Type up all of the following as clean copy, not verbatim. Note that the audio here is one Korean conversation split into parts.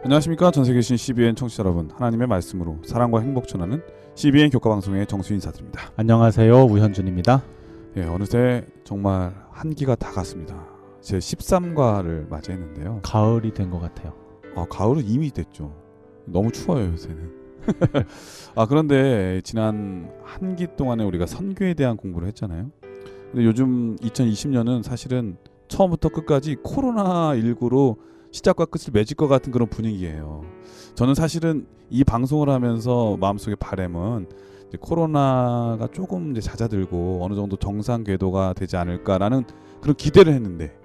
안녕하십니까. 전세계 계신 CBN 청취자 여러분, 하나님의 말씀으로 사랑과 행복 전하는 CBN 교과방송의 정수 인사드립니다. 안녕하세요. 우현준입니다. 예, 어느새 정말 한기가 다 갔습니다. 제 13과를 맞이했는데요. 가을이 된 것 같아요. 가을은 이미 됐죠. 너무 추워요 요새는. 그런데 지난 한기 동안에 우리가 선교에 대한 공부를 했잖아요. 근데 요즘 2020년은 사실은 처음부터 끝까지 코로나19로 시작과 끝을 맺을 것 같은 그런 분위기예요. 저는 사실은 이 방송을 하면서 마음속의 바람은 이제 코로나가 조금 이제 잦아들고 어느 정도 정상 궤도가 되지 않을까라는 그런 기대를 했는데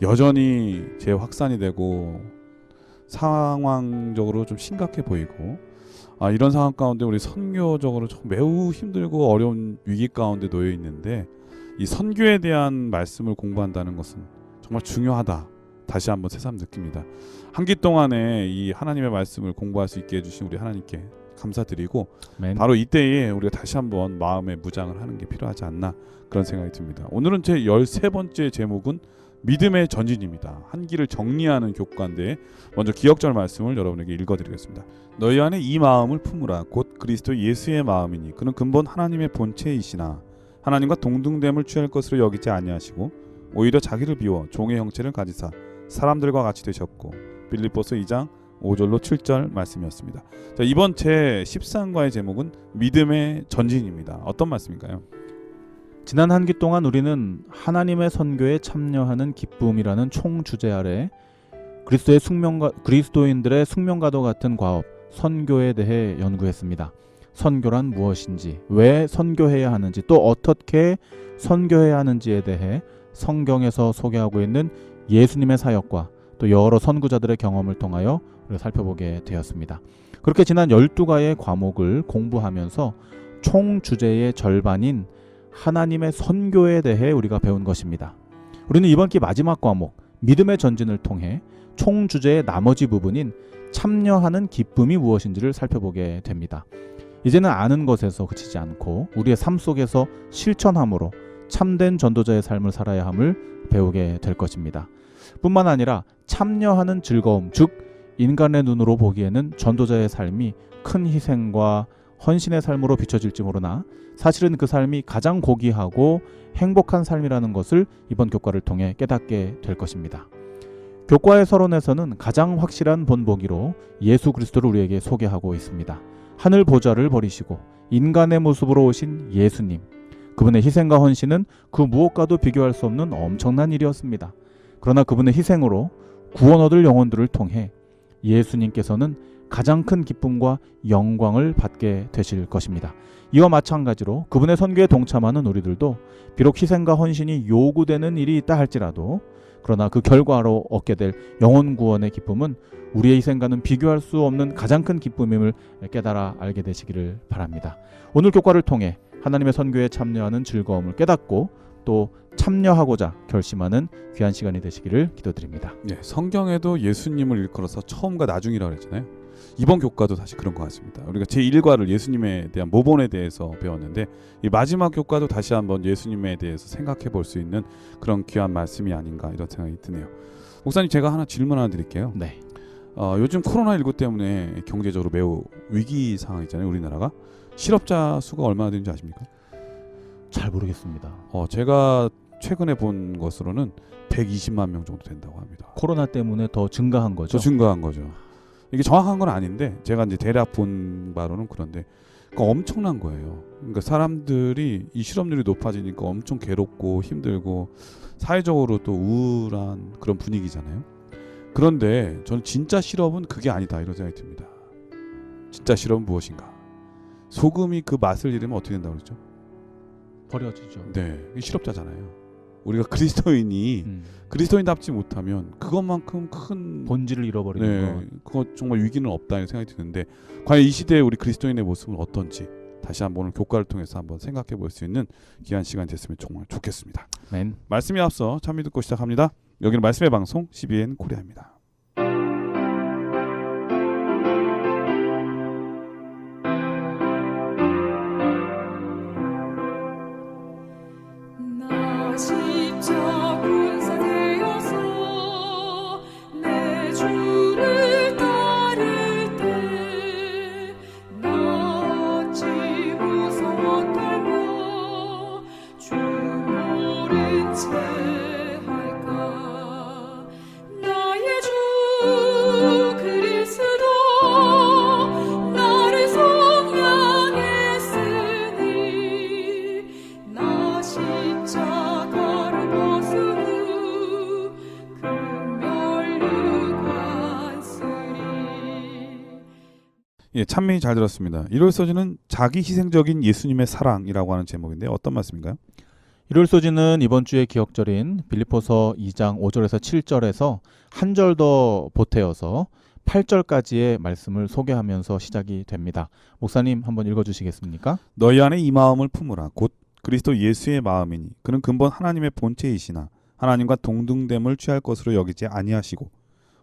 여전히 재확산이 되고 상황적으로 좀 심각해 보이고 이런 상황 가운데 우리 선교적으로 좀 매우 힘들고 어려운 위기 가운데 놓여 있는데 이 선교에 대한 말씀을 공부한다는 것은 정말 중요하다. 다시 한번 새삼 느낍니다. 한기 동안에 이 하나님의 말씀을 공부할 수 있게 해주신 우리 하나님께 감사드리고 바로 이때에 우리가 다시 한번 마음의 무장을 하는 게 필요하지 않나 그런 생각이 듭니다. 오늘은 제 13번째 제목은 믿음의 전진입니다. 한기를 정리하는 교과인데 먼저 기억절 말씀을 여러분에게 읽어드리겠습니다. 너희 안에 이 마음을 품으라. 곧 그리스도 예수의 마음이니 그는 근본 하나님의 본체이시나 하나님과 동등됨을 취할 것으로 여기지 아니하시고 오히려 자기를 비워 종의 형체를 가지사 사람들과 같이 되셨고 빌립보서 2장 5절로 7절 말씀이었습니다. 자, 이번 제 13과의 제목은 믿음의 전진입니다. 어떤 말씀인가요? 지난 한기 동안 우리는 하나님의 선교에 참여하는 기쁨이라는 총 주제 아래 그리스도인들의 숙명과도 같은 과업 선교에 대해 연구했습니다. 선교란 무엇인지, 왜 선교해야 하는지, 또 어떻게 선교해야 하는지에 대해 성경에서 소개하고 있는 예수님의 사역과 또 여러 선구자들의 경험을 통하여 우리가 살펴보게 되었습니다. 그렇게 지난 12가의 과목을 공부하면서 총 주제의 절반인 하나님의 선교에 대해 우리가 배운 것입니다. 우리는 이번 기 마지막 과목 믿음의 전진을 통해 총 주제의 나머지 부분인 참여하는 기쁨이 무엇인지를 살펴보게 됩니다. 이제는 아는 것에서 그치지 않고 우리의 삶 속에서 실천함으로 참된 전도자의 삶을 살아야 함을 배우게 될 것입니다. 뿐만 아니라 참여하는 즐거움, 즉 인간의 눈으로 보기에는 전도자의 삶이 큰 희생과 헌신의 삶으로 비춰질지 모르나 사실은 그 삶이 가장 고귀하고 행복한 삶이라는 것을 이번 교과를 통해 깨닫게 될 것입니다. 교과의 서론에서는 가장 확실한 본보기로 예수 그리스도를 우리에게 소개하고 있습니다. 하늘 보좌를 버리시고 인간의 모습으로 오신 예수님, 그분의 희생과 헌신은 그 무엇과도 비교할 수 없는 엄청난 일이었습니다. 그러나 그분의 희생으로 구원 얻을 영혼들을 통해 예수님께서는 가장 큰 기쁨과 영광을 받게 되실 것입니다. 이와 마찬가지로 그분의 선교에 동참하는 우리들도 비록 희생과 헌신이 요구되는 일이 있다 할지라도 그러나 그 결과로 얻게 될 영혼 구원의 기쁨은 우리의 희생과는 비교할 수 없는 가장 큰 기쁨임을 깨달아 알게 되시기를 바랍니다. 오늘 교과를 통해 하나님의 선교에 참여하는 즐거움을 깨닫고 또 참여하고자 결심하는 귀한 시간이 되시기를 기도드립니다. 네, 성경에도 예수님을 일컬어서 처음과 나중이라고 했잖아요. 이번 교과도 사실 그런 것 같습니다. 우리가 제1과를 예수님에 대한 모본에 대해서 배웠는데 이 마지막 교과도 다시 한번 예수님에 대해서 생각해 볼 수 있는 그런 귀한 말씀이 아닌가 이런 생각이 드네요. 목사님, 제가 질문 하나 드릴게요. 네. 요즘 코로나19 때문에 경제적으로 매우 위기 상황이잖아요. 우리나라가. 실업자 수가 얼마나 되는지 아십니까? 잘 모르겠습니다. 제가 최근에 본 것으로는 120만 명 정도 된다고 합니다. 코로나 때문에 더 증가한 거죠? 더 증가한 거죠. 이게 정확한 건 아닌데 제가 이제 대략 본 바로는 그런데 엄청난 거예요. 그러니까 사람들이 이 실업률이 높아지니까 엄청 괴롭고 힘들고 사회적으로 또 우울한 그런 분위기잖아요. 그런데 저는 진짜 실업은 그게 아니다 이런 생각이 듭니다. 진짜 실업은 무엇인가? 소금이 그 맛을 잃으면 어떻게 된다고 그랬죠? 버려지죠. 네, 실업자잖아요. 우리가 그리스도인이 그리스도인답지 못하면 그것만큼 큰 본질을 잃어버리는 것. 그거 정말 위기는 없다 이런 생각이 드는데 과연 이 시대에 우리 그리스도인의 모습은 어떤지 다시 한번 오늘 교과를 통해서 한번 생각해 볼 수 있는 귀한 시간 됐으면 정말 좋겠습니다. 아멘. 말씀에 앞서 찬미 듣고 시작합니다. 여기는 말씀의 방송 CBN 코리아입니다. 십자군사 되어서 내 주를 따라 예, 찬미 잘 들었습니다. 이롤소지는 자기 희생적인 예수님의 사랑이라고 하는 제목인데 어떤 말씀인가요? 일요일 소지는 이번 주의 기억절인 빌립보서 2장 5절에서 7절에서 한 절 더 보태어서 8절까지의 말씀을 소개하면서 시작이 됩니다. 목사님 한번 읽어주시겠습니까? 너희 안에 이 마음을 품으라. 곧 그리스도 예수의 마음이니 그는 근본 하나님의 본체이시나 하나님과 동등됨을 취할 것으로 여기지 아니하시고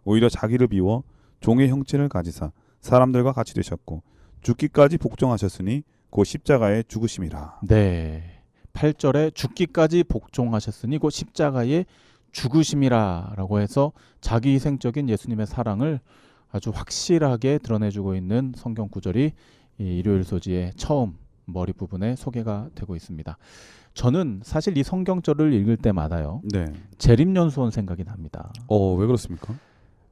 오히려 자기를 비워 종의 형체를 가지사 사람들과 같이 되셨고 죽기까지 복종하셨으니 곧 십자가에 죽으심이라. 네. 8절에 죽기까지 복종하셨으니 곧 십자가에 죽으심이라 라고 해서 자기 희생적인 예수님의 사랑을 아주 확실하게 드러내주고 있는 성경 구절이 이 일요일 소지의 처음 머리 부분에 소개가 되고 있습니다. 저는 사실 이 성경절을 읽을 때마다요. 네. 재림연수원 생각이 납니다. 왜 그렇습니까?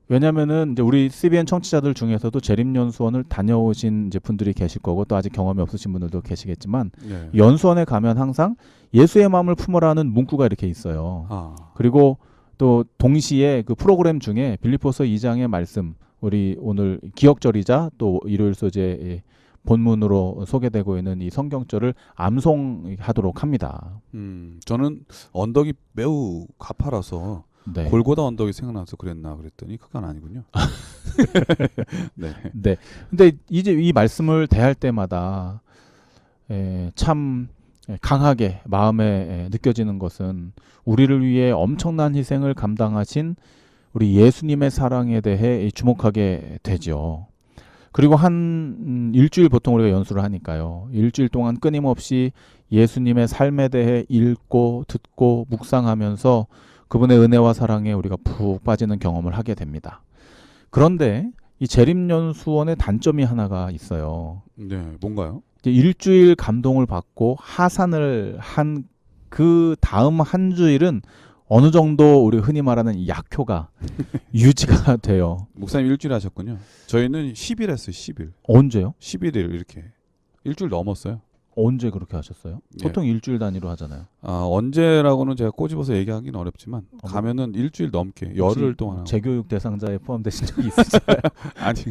왜냐면은 이제 우리 CBN 청취자들 중에서도 재림연수원을 다녀오신 이제 분들이 계실 거고 또 아직 경험이 없으신 분들도 계시겠지만 네. 연수원에 가면 항상 예수의 마음을 품으라는 문구가 이렇게 있어요. 그리고 또 동시에 그 프로그램 중에 빌립보서 2장의 말씀 우리 오늘 기억절이자 또 일요일 소재 본문으로 소개되고 있는 이 성경절을 암송하도록 합니다. 저는 언덕이 매우 가파라서 네. 골고다 언덕이 생각나서 그랬나 그랬더니 그건 아니군요. 네. 네. 근데 이제 이 말씀을 대할 때마다 참 강하게 마음에 느껴지는 것은 우리를 위해 엄청난 희생을 감당하신 우리 예수님의 사랑에 대해 주목하게 되죠. 그리고 한 일주일 보통 우리가 연수를 하니까요. 일주일 동안 끊임없이 예수님의 삶에 대해 읽고 듣고 묵상하면서 그분의 은혜와 사랑에 우리가 푹 빠지는 경험을 하게 됩니다. 그런데 이 재림연수원의 단점이 하나가 있어요. 네, 뭔가요? 이제 일주일 감동을 받고 하산을 한 그 다음 한 주일은 어느 정도 우리 흔히 말하는 약효가 유지가 돼요. 목사님 일주일 하셨군요. 저희는 10일 했어요. 10일. 언제요? 11일 이렇게. 일주일 넘었어요. 언제 그렇게 하셨어요? 예. 보통 일주일 단위로 하잖아요. 언제라고는 제가 꼬집어서 얘기하기는 어렵지만 가면은 일주일 넘게 열흘 동안 하고. 재교육 대상자에 포함되신 적이 있으신가요? 아니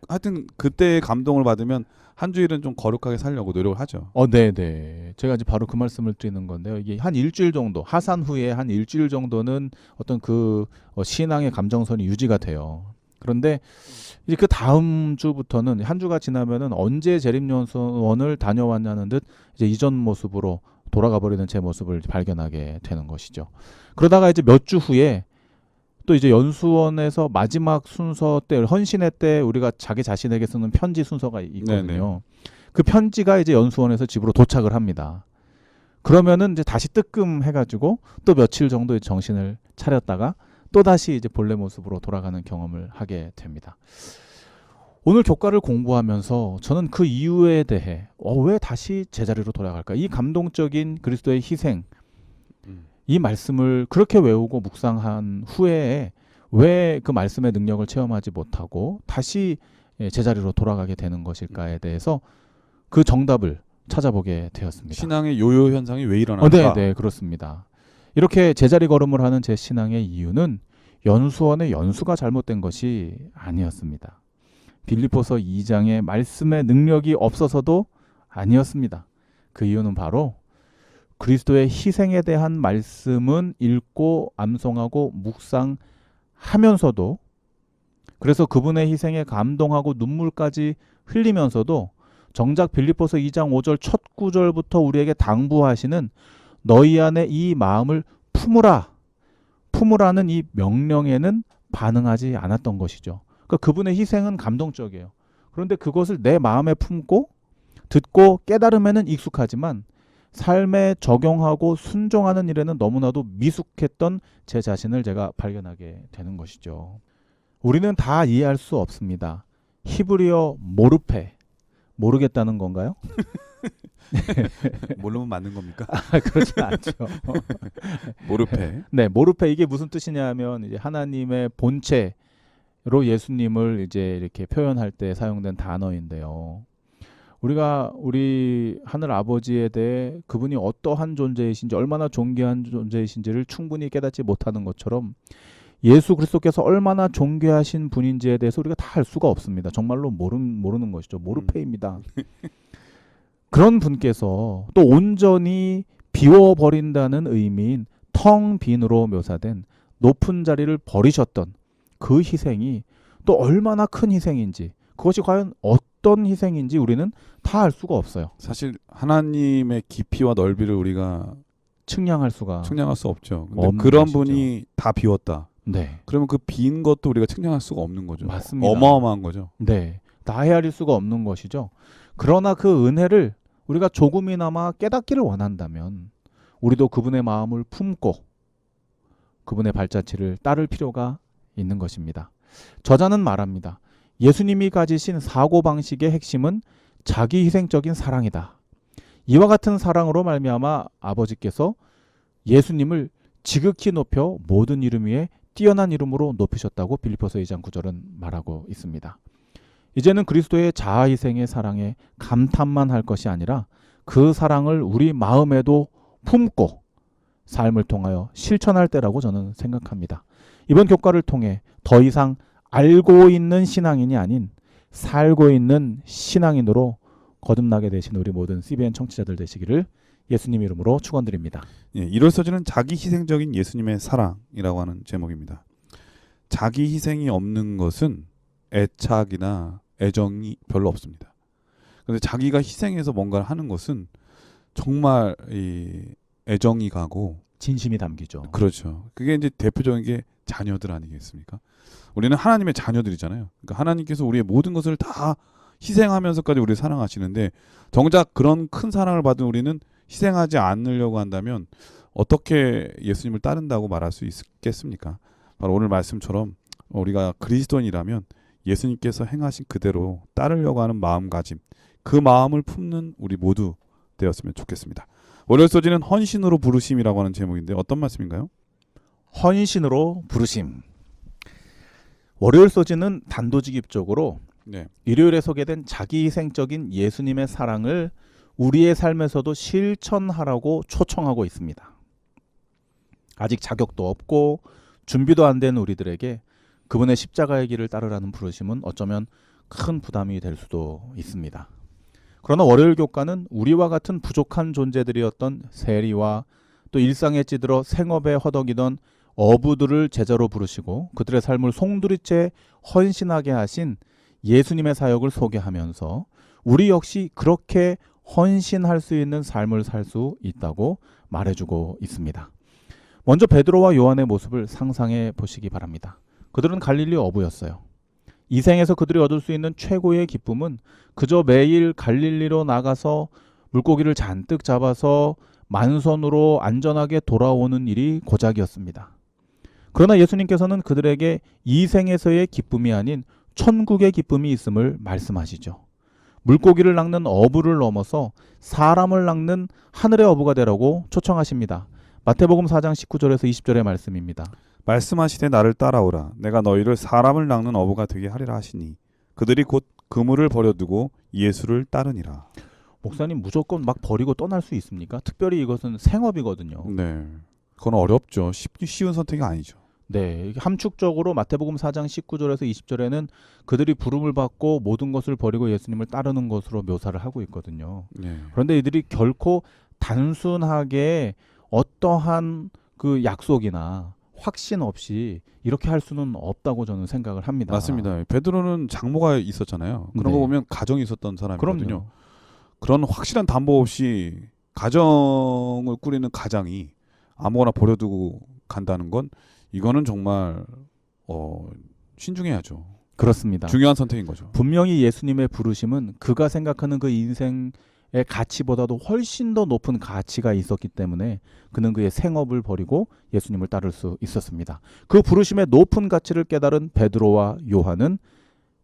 하여튼 그때 감동을 받으면 한 주일은 좀 거룩하게 살려고 노력을 하죠. 네네. 제가 이제 바로 그 말씀을 드리는 건데요. 이게 한 일주일 정도, 하산 후에 한 일주일 정도는 어떤 그 신앙의 감정선이 유지가 돼요. 그런데 이제 그 다음 주부터는 한 주가 지나면은 언제 재림연수원을 다녀왔냐는 듯 이제 이전 모습으로 돌아가 버리는 제 모습을 발견하게 되는 것이죠. 그러다가 이제 몇 주 후에 또 이제 연수원에서 마지막 순서 때 헌신회 때 우리가 자기 자신에게 쓰는 편지 순서가 있거든요. 네네. 그 편지가 이제 연수원에서 집으로 도착을 합니다. 그러면은 이제 다시 뜨끔해가지고 또 며칠 정도 정신을 차렸다가 또 다시 이제 본래 모습으로 돌아가는 경험을 하게 됩니다. 오늘 교과를 공부하면서 저는 그 이유에 대해 왜 다시 제자리로 돌아갈까? 이 감동적인 그리스도의 희생, 이 말씀을 그렇게 외우고 묵상한 후에 왜 그 말씀의 능력을 체험하지 못하고 다시 제자리로 돌아가게 되는 것일까에 대해서 그 정답을 찾아보게 되었습니다. 신앙의 요요 현상이 왜 일어날까? 네, 그렇습니다. 이렇게 제자리 걸음을 하는 제 신앙의 이유는 연수원의 연수가 잘못된 것이 아니었습니다. 빌립보서 2장의 말씀의 능력이 없어서도 아니었습니다. 그 이유는 바로 그리스도의 희생에 대한 말씀은 읽고 암송하고 묵상하면서도 그래서 그분의 희생에 감동하고 눈물까지 흘리면서도 정작 빌립보서 2장 5절 첫 구절부터 우리에게 당부하시는 너희 안에 이 마음을 품으라는 이 명령에는 반응하지 않았던 것이죠. 그러니까 그분의 희생은 감동적이에요. 그런데 그것을 내 마음에 품고 듣고 깨달음에는 익숙하지만 삶에 적용하고 순종하는 일에는 너무나도 미숙했던 제 자신을 제가 발견하게 되는 것이죠. 우리는 다 이해할 수 없습니다. 히브리어 모르페, 모르겠다는 건가요? 모르면 맞는 겁니까? 그렇진 않죠. 모르페. 네, 모르페 이게 무슨 뜻이냐면 이제 하나님의 본체로 예수님을 이제 이렇게 표현할 때 사용된 단어인데요. 우리가 우리 하늘 아버지에 대해 그분이 어떠한 존재이신지 얼마나 존귀한 존재이신지를 충분히 깨닫지 못하는 것처럼 예수 그리스도께서 얼마나 존귀하신 분인지에 대해서 우리가 다 알 수가 없습니다. 정말로 모르는 것이죠. 모르페입니다. 그런 분께서 또 온전히 비워버린다는 의미인 텅 빈으로 묘사된 높은 자리를 버리셨던 그 희생이 또 얼마나 큰 희생인지, 그것이 과연 어떤 희생인지 우리는 다 알 수가 없어요. 사실 하나님의 깊이와 넓이를 우리가 측량할 수가 측량할 수 없죠. 근데 없는 그런 것이죠. 분이 다 비웠다. 네, 그러면 그 빈 것도 우리가 측량할 수가 없는 거죠. 맞습니다. 어마어마한 거죠. 네, 다 헤아릴 수가 없는 것이죠. 그러나 그 은혜를 우리가 조금이나마 깨닫기를 원한다면 우리도 그분의 마음을 품고 그분의 발자취를 따를 필요가 있는 것입니다. 저자는 말합니다. 예수님이 가지신 사고방식의 핵심은 자기 희생적인 사랑이다. 이와 같은 사랑으로 말미암아 아버지께서 예수님을 지극히 높여 모든 이름 위에 뛰어난 이름으로 높이셨다고 빌립보서 2장 9절은 말하고 있습니다. 이제는 그리스도의 자아희생의 사랑에 감탄만 할 것이 아니라 그 사랑을 우리 마음에도 품고 삶을 통하여 실천할 때라고 저는 생각합니다. 이번 교과를 통해 더 이상 알고 있는 신앙인이 아닌 살고 있는 신앙인으로 거듭나게 되신 우리 모든 CBN 청취자들 되시기를 예수님 이름으로 축원드립니다. 예, 1월 서신은 자기 희생적인 예수님의 사랑이라고 하는 제목입니다. 자기 희생이 없는 것은 애착이나 애정이 별로 없습니다. 그런데 자기가 희생해서 뭔가를 하는 것은 정말 이 애정이 가고 진심이 담기죠. 그렇죠. 그게 이제 대표적인 게 자녀들 아니겠습니까? 우리는 하나님의 자녀들이잖아요. 그러니까 하나님께서 우리의 모든 것을 다 희생하면서까지 우리를 사랑하시는데 정작 그런 큰 사랑을 받은 우리는 희생하지 않으려고 한다면 어떻게 예수님을 따른다고 말할 수 있겠습니까? 바로 오늘 말씀처럼 우리가 그리스도인이라면 예수님께서 행하신 그대로 따르려고 하는 마음가짐, 그 마음을 품는 우리 모두 되었으면 좋겠습니다. 월요일 소지는 헌신으로 부르심이라고 하는 제목인데 어떤 말씀인가요? 헌신으로 부르심. 월요일 소지는 단도직입적으로 네. 일요일에 소개된 자기희생적인 예수님의 사랑을 우리의 삶에서도 실천하라고 초청하고 있습니다. 아직 자격도 없고 준비도 안 된 우리들에게 그분의 십자가의 길을 따르라는 부르심은 어쩌면 큰 부담이 될 수도 있습니다. 그러나 월요일 교과는 우리와 같은 부족한 존재들이었던 세리와 또 일상에 찌들어 생업에 허덕이던 어부들을 제자로 부르시고 그들의 삶을 송두리째 헌신하게 하신 예수님의 사역을 소개하면서 우리 역시 그렇게 헌신할 수 있는 삶을 살 수 있다고 말해주고 있습니다. 먼저 베드로와 요한의 모습을 상상해 보시기 바랍니다. 그들은 갈릴리 어부였어요. 이 생에서 그들이 얻을 수 있는 최고의 기쁨은 그저 매일 갈릴리로 나가서 물고기를 잔뜩 잡아서 만선으로 안전하게 돌아오는 일이 고작이었습니다. 그러나 예수님께서는 그들에게 이 생에서의 기쁨이 아닌 천국의 기쁨이 있음을 말씀하시죠. 물고기를 낚는 어부를 넘어서 사람을 낚는 하늘의 어부가 되라고 초청하십니다. 마태복음 4장 19절에서 20절의 말씀입니다. 말씀하시되 나를 따라오라. 내가 너희를 사람을 낚는 어부가 되게 하리라 하시니 그들이 곧 그물을 버려두고 예수를 따르니라. 목사님 무조건 막 버리고 떠날 수 있습니까? 특별히 이것은 생업이거든요. 네, 그건 어렵죠. 쉬운 선택이 아니죠. 네, 함축적으로 마태복음 4장 19절에서 20절에는 그들이 부름을 받고 모든 것을 버리고 예수님을 따르는 것으로 묘사를 하고 있거든요. 네. 그런데 이들이 결코 단순하게 어떠한 그 약속이나 확신 없이 이렇게 할 수는 없다고 저는 생각을 합니다. 맞습니다. 베드로는 장모가 있었잖아요. 그런 네. 거 보면 가정이 있었던 사람이거든요. 그럼요. 그런 확실한 담보 없이 가정을 꾸리는 가장이 아무거나 버려두고 간다는 건 이거는 정말 신중해야죠. 그렇습니다. 중요한 선택인 거죠. 분명히 예수님의 부르심은 그가 생각하는 그 인생의 가치보다도 훨씬 더 높은 가치가 있었기 때문에 그는 그의 생업을 버리고 예수님을 따를 수 있었습니다. 그 부르심의 높은 가치를 깨달은 베드로와 요한은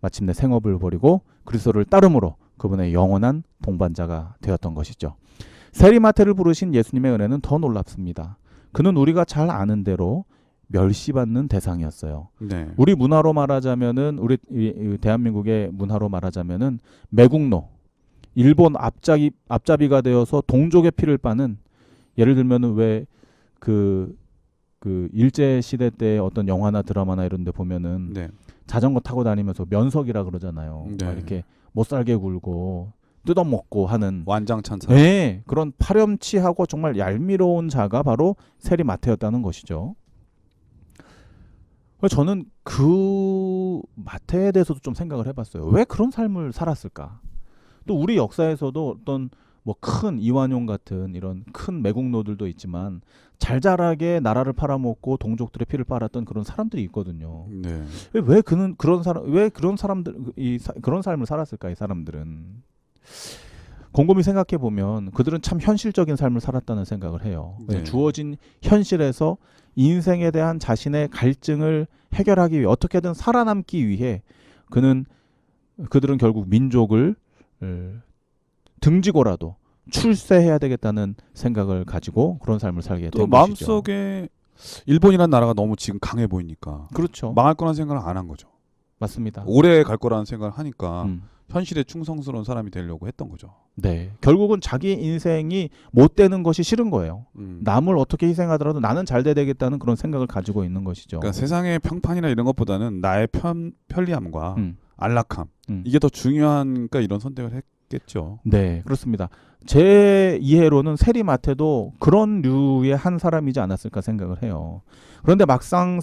마침내 생업을 버리고 그리스도를 따름으로 그분의 영원한 동반자가 되었던 것이죠. 세리마태를 부르신 예수님의 은혜는 더 놀랍습니다. 그는 우리가 잘 아는 대로 멸시받는 대상이었어요. 네. 우리 문화로 말하자면은 우리 대한민국의 문화로 말하자면은 매국노, 일본 앞잡이가 되어서 동족의 피를 빠는, 예를 들면은 왜 그 그 일제 시대 때 어떤 영화나 드라마나 이런 데 보면은 네. 자전거 타고 다니면서 면석이라 그러잖아요. 네. 막 이렇게 못 살게 굴고 뜯어먹고 하는 완장찬 사람. 네, 그런 파렴치하고 정말 얄미로운 자가 바로 세리마태였다는 것이죠. 그래서 저는 그 마태에 대해서도 좀 생각을 해봤어요. 왜 그런 삶을 살았을까? 또 우리 역사에서도 어떤 뭐 큰 이완용 같은 이런 큰 매국노들도 있지만 잘잘하게 나라를 팔아먹고 동족들의 피를 빨았던 그런 사람들이 있거든요. 네. 왜 그는 그런 사람들 그런 삶을 살았을까? 이 사람들은 곰곰이 생각해 보면 그들은 참 현실적인 삶을 살았다는 생각을 해요. 네. 주어진 현실에서 인생에 대한 자신의 갈증을 해결하기 위해 어떻게든 살아남기 위해 그들은 결국 민족을 등지고라도 출세해야 되겠다는 생각을 가지고 그런 삶을 살게 또 된 것이죠. 마음속에 일본이라는 나라가 너무 지금 강해 보이니까 그렇죠. 망할 거라는 생각을 안 한 거죠. 맞습니다. 오래 갈 거라는 생각을 하니까 음. 현실에 충성스러운 사람이 되려고 했던 거죠. 네. 결국은 자기 인생이 못 되는 것이 싫은 거예요. 남을 어떻게 희생하더라도 나는 잘 돼야 되겠다는 그런 생각을 가지고 있는 것이죠. 그러니까 세상의 평판이나 이런 것보다는 나의 편리함과 안락함 이게 더 중요하니까 이런 선택을 했겠죠. 네, 그렇습니다. 제 이해로는 세리마태도 그런 류의 한 사람이지 않았을까 생각을 해요. 그런데 막상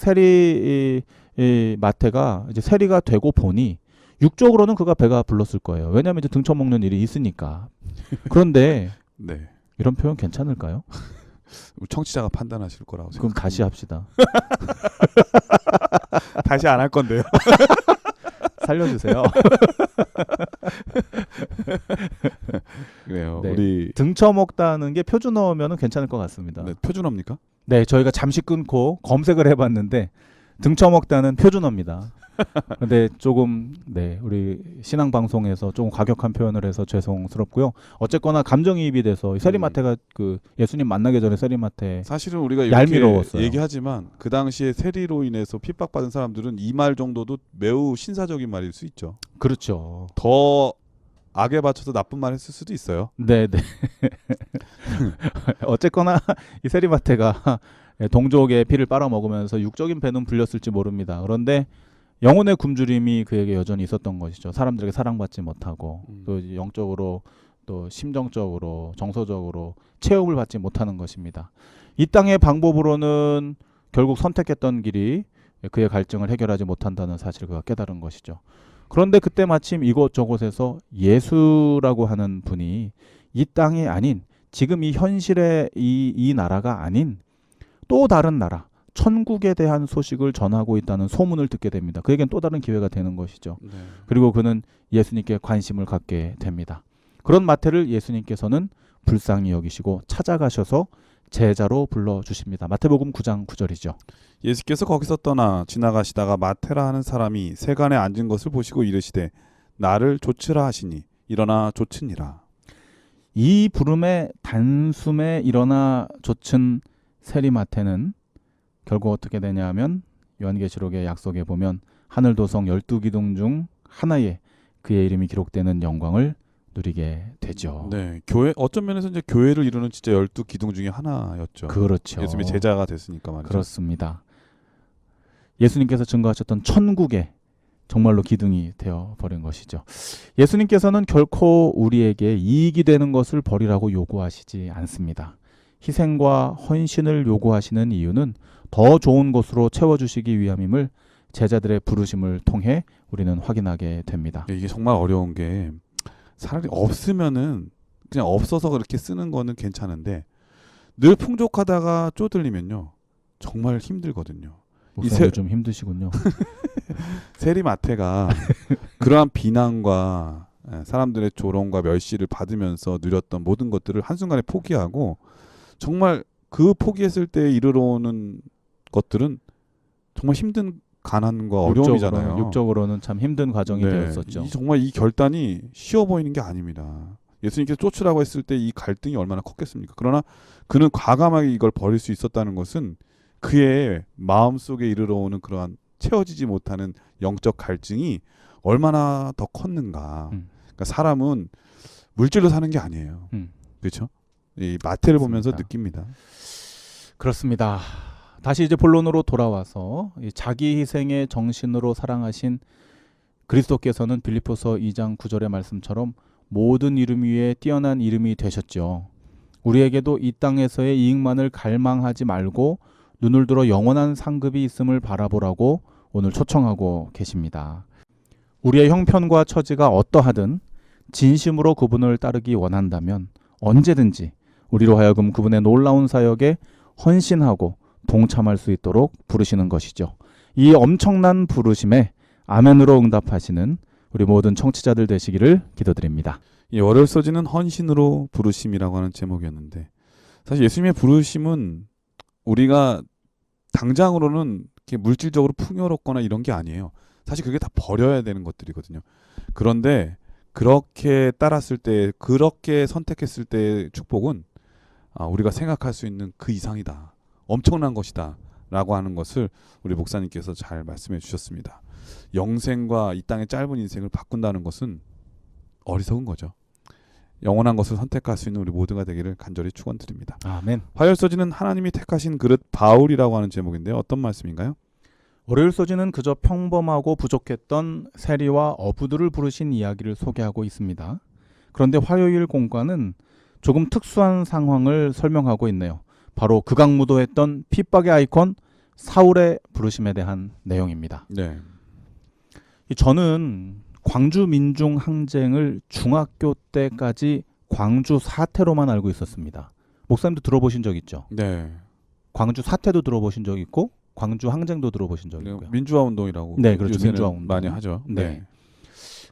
세리마태가 이제 세리가 되고 보니 육적으로는 그가 배가 불렀을 거예요. 왜냐하면 이제 등쳐먹는 일이 있으니까. 그런데 네. 이런 표현 괜찮을까요? 우리 청취자가 판단하실 거라고 그럼 생각합니다. 다시 합시다. 다시 안 할 건데요. 살려주세요. 그래요. 네. 우리 등쳐먹다는 게 표준어면은 괜찮을 것 같습니다. 네, 표준어입니까? 네, 저희가 잠시 끊고 검색을 해봤는데 등쳐먹다는 표준어입니다. 근데 조금 우리 신앙 방송에서 조금 과격한 표현을 해서 죄송스럽고요. 어쨌거나 감정이입이 돼서 세리마태가 그 예수님 만나기 전에 세리마태 사실은 우리가 이렇게 얄미로웠어요. 얘기하지만 그 당시에 세리로 인해서 핍박받은 사람들은 이 말 정도도 매우 신사적인 말일 수 있죠. 그렇죠. 더 악에 받쳐서 나쁜 말 했을 수도 있어요. 네. 어쨌거나 이 세리마태가 동족의 피를 빨아먹으면서 육적인 배는 불렸을지 모릅니다. 그런데 영혼의 굶주림이 그에게 여전히 있었던 것이죠. 사람들에게 사랑받지 못하고 또 영적으로 또 심정적으로 정서적으로 체험을 받지 못하는 것입니다. 이 땅의 방법으로는 결국 선택했던 길이 그의 갈증을 해결하지 못한다는 사실을 그가 깨달은 것이죠. 그런데 그때 마침 이곳저곳에서 예수라고 하는 분이 이 땅이 아닌 지금 이 현실의 이 나라가 아닌 또 다른 나라 천국에 대한 소식을 전하고 있다는 소문을 듣게 됩니다. 그에겐 또 다른 기회가 되는 것이죠. 네. 그리고 그는 예수님께 관심을 갖게 됩니다. 그런 마태를 예수님께서는 불쌍히 여기시고 찾아가셔서 제자로 불러주십니다. 마태복음 9장 9절이죠. 예수께서 거기서 떠나 지나가시다가 마테라 하는 사람이 세간에 앉은 것을 보시고 이르시되 나를 좇으라 하시니 일어나 좇으니라. 이 부름의 단숨에 일어나 좇은 세리마태는 결국 어떻게 되냐면 요한계시록의 약속에 보면 하늘도성 12기둥 중 하나에 그의 이름이 기록되는 영광을 누리게 되죠. 네, 교회 어떤 면에서 이제 교회를 이루는 진짜 12기둥 중에 하나였죠. 그렇죠. 예수님의 제자가 됐으니까 말이죠. 그렇습니다. 예수님께서 증거하셨던 천국의 정말로 기둥이 되어 버린 것이죠. 예수님께서는 결코 우리에게 이익이 되는 것을 버리라고 요구하시지 않습니다. 희생과 헌신을 요구하시는 이유는 더 좋은 것으로 채워주시기 위함임을 제자들의 부르심을 통해 우리는 확인하게 됩니다. 이게 정말 어려운 게 차라리 없으면은 그냥 없어서 그렇게 쓰는 거는 괜찮은데 늘 풍족하다가 쪼들리면요 정말 힘들거든요. 목사님 좀 힘드시군요. 세리마태가 그러한 비난과 사람들의 조롱과 멸시를 받으면서 누렸던 모든 것들을 한순간에 포기하고 정말 그 포기했을 때 이르러오는 것들은 정말 힘든 가난과 어려움이잖아요. 육적으로는 참 힘든 과정이 되었었죠. 정말 이 결단이 쉬워 보이는 게 아닙니다. 예수님께서 쫓으라고 했을 때 이 갈등이 얼마나 컸겠습니까? 그러나 그는 과감하게 이걸 버릴 수 있었다는 것은 그의 마음속에 이르러오는 그러한 채워지지 못하는 영적 갈증이 얼마나 더 컸는가. 그러니까 사람은 물질로 사는 게 아니에요. 그렇죠? 이 마태를 보면서 느낍니다. 그렇습니다. 다시 이제 본론으로 돌아와서 이 자기 희생의 정신으로 사랑하신 그리스도께서는 빌립보서 2장 9절의 말씀처럼 모든 이름 위에 뛰어난 이름이 되셨죠. 우리에게도 이 땅에서의 이익만을 갈망하지 말고 눈을 들어 영원한 상급이 있음을 바라보라고 오늘 초청하고 계십니다. 우리의 형편과 처지가 어떠하든 진심으로 그분을 따르기 원한다면 언제든지 우리로 하여금 그분의 놀라운 사역에 헌신하고 동참할 수 있도록 부르시는 것이죠. 이 엄청난 부르심에 아멘으로 응답하시는 우리 모든 청취자들 되시기를 기도드립니다. 이 월요일 서지는 헌신으로 부르심이라고 하는 제목이었는데 사실 예수님의 부르심은 우리가 당장으로는 이렇게 물질적으로 풍요롭거나 이런 게 아니에요. 사실 그게 다 버려야 되는 것들이거든요. 그런데 그렇게 따랐을 때, 그렇게 선택했을 때의 축복은 우리가 생각할 수 있는 그 이상이다. 엄청난 것이다. 라고 하는 것을 우리 목사님께서 잘 말씀해 주셨습니다. 영생과 이 땅의 짧은 인생을 바꾼다는 것은 어리석은 거죠. 영원한 것을 선택할 수 있는 우리 모두가 되기를 간절히 축원드립니다. 아멘. 화요일 서지는 하나님이 택하신 그릇 바울이라고 하는 제목인데요. 어떤 말씀인가요? 월요일 소지는 그저 평범하고 부족했던 세리와 어부들을 부르신 이야기를 소개하고 있습니다. 그런데 화요일 공과는 조금 특수한 상황을 설명하고 있네요. 바로 극악무도했던 핍박의 아이콘 사울의 부르심에 대한 내용입니다. 네. 저는 광주 민중 항쟁을 중학교 때까지 광주 사태로만 알고 있었습니다. 목사님도 들어보신 적 있죠? 네. 광주 사태도 들어보신 적 있고 광주 항쟁도 들어보신 적 있고요. 민주화 운동이라고 네, 그렇죠. 요새는 민주화 운동. 많이 하죠. 네.